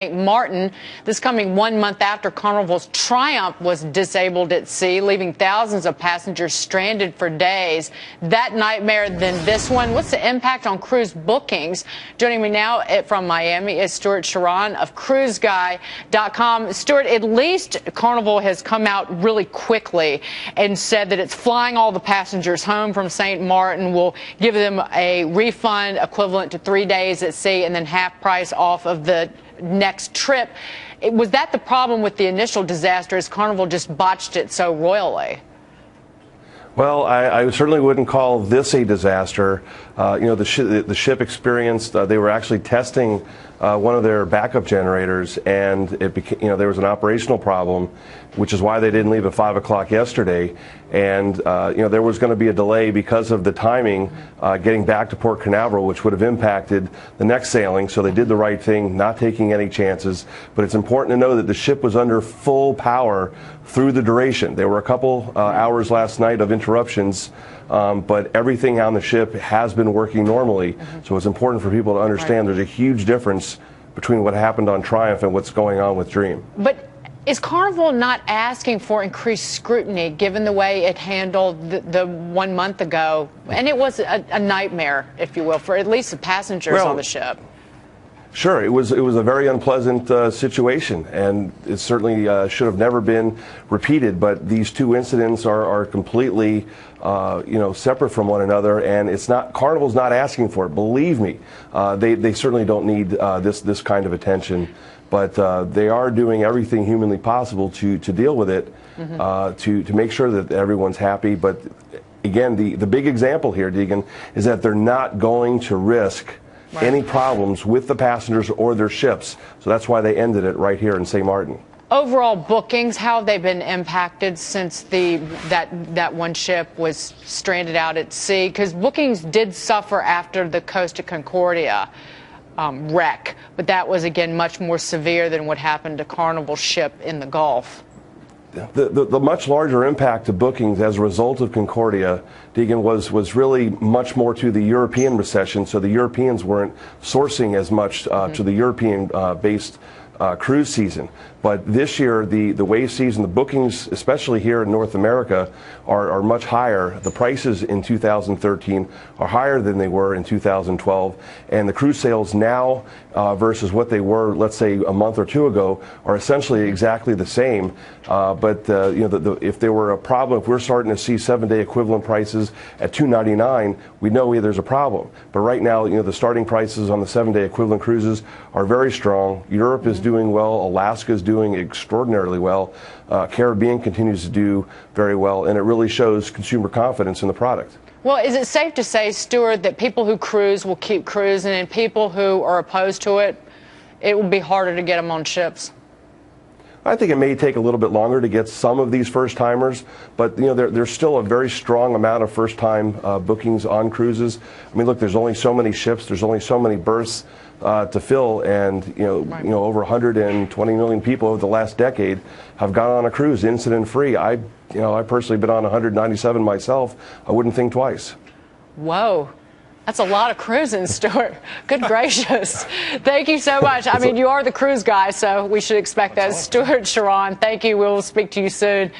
St Maarten, this coming 1 month after Carnival's Triumph was disabled at sea, leaving thousands of passengers stranded for days. That nightmare, then this one. What's the impact on cruise bookings? Joining me now from Miami is Stewart Chiron of CruiseGuy.com. Stewart, at least Carnival has come out really quickly and said that it's flying all the passengers home from St Maarten, will give them a refund equivalent to 3 days at sea and then half price off of the next trip. Was that the problem with the initial disaster? Is Carnival just botched it so royally? Well, I certainly wouldn't call this a disaster. The ship experienced, they were actually testing one of their backup generators, and it became, there was an operational problem, which is why they didn't leave at 5 o'clock yesterday. And there was going to be a delay because of the timing getting back to Port Canaveral, which would have impacted the next sailing. So they did the right thing, not taking any chances. But it's important to know that the ship was under full power through the duration. There were a couple hours last night of interruptions, but everything on the ship has been working normally. So it's important for people to understand there's a huge difference between what happened on Triumph and what's going on with Dream. But is Carnival not asking for increased scrutiny, given the way it handled the 1 month ago? And it was a nightmare, if you will, for at least the passengers on the ship. Sure, it was a very unpleasant situation, and it certainly should have never been repeated. But these two incidents are completely, separate from one another, and it's not. Carnival's not asking for it. Believe me, they certainly don't need this kind of attention. But they are doing everything humanly possible to deal with it, to make sure that everyone's happy. But again, the big example here, Deegan, is that they're not going to risk any problems with the passengers or their ships. So that's why they ended it right here in St Maarten. Overall bookings, how have they been impacted since that one ship was stranded out at sea? Because bookings did suffer after the Costa Concordia wreck, but that was again much more severe than what happened to Carnival's ship in the Gulf. The much larger impact to bookings as a result of Concordia, Deegan, was really much more to the European recession. So the Europeans weren't sourcing as much to the European-based cruise season. But this year, the wave season, the bookings, especially here in North America, are much higher. The prices in 2013 are higher than they were in 2012. And the cruise sales now versus what they were, let's say, a month or two ago, are essentially exactly the same. If there were a problem, if we're starting to see 7-day equivalent prices at $299, we know there's a problem. But right now, the starting prices on the 7-day equivalent cruises are very strong. Europe is doing well. Alaska is doing extraordinarily well. Caribbean continues to do very well, and it really shows consumer confidence in the product. Well, is it safe to say, Stewart, that people who cruise will keep cruising, and people who are opposed to it, it will be harder to get them on ships? I think it may take a little bit longer to get some of these first-timers, but there's still a very strong amount of first-time bookings on cruises. I mean, look, there's only so many ships, there's only so many berths to fill, and over 120 million people over the last decade have gone on a cruise incident-free. I personally been on 197 myself. I wouldn't think twice. Whoa. That's a lot of cruising, Stewart. Good gracious. Thank you so much. I mean, you are the cruise guy, so we should expect that. Stewart Chiron, thank you. We'll speak to you soon.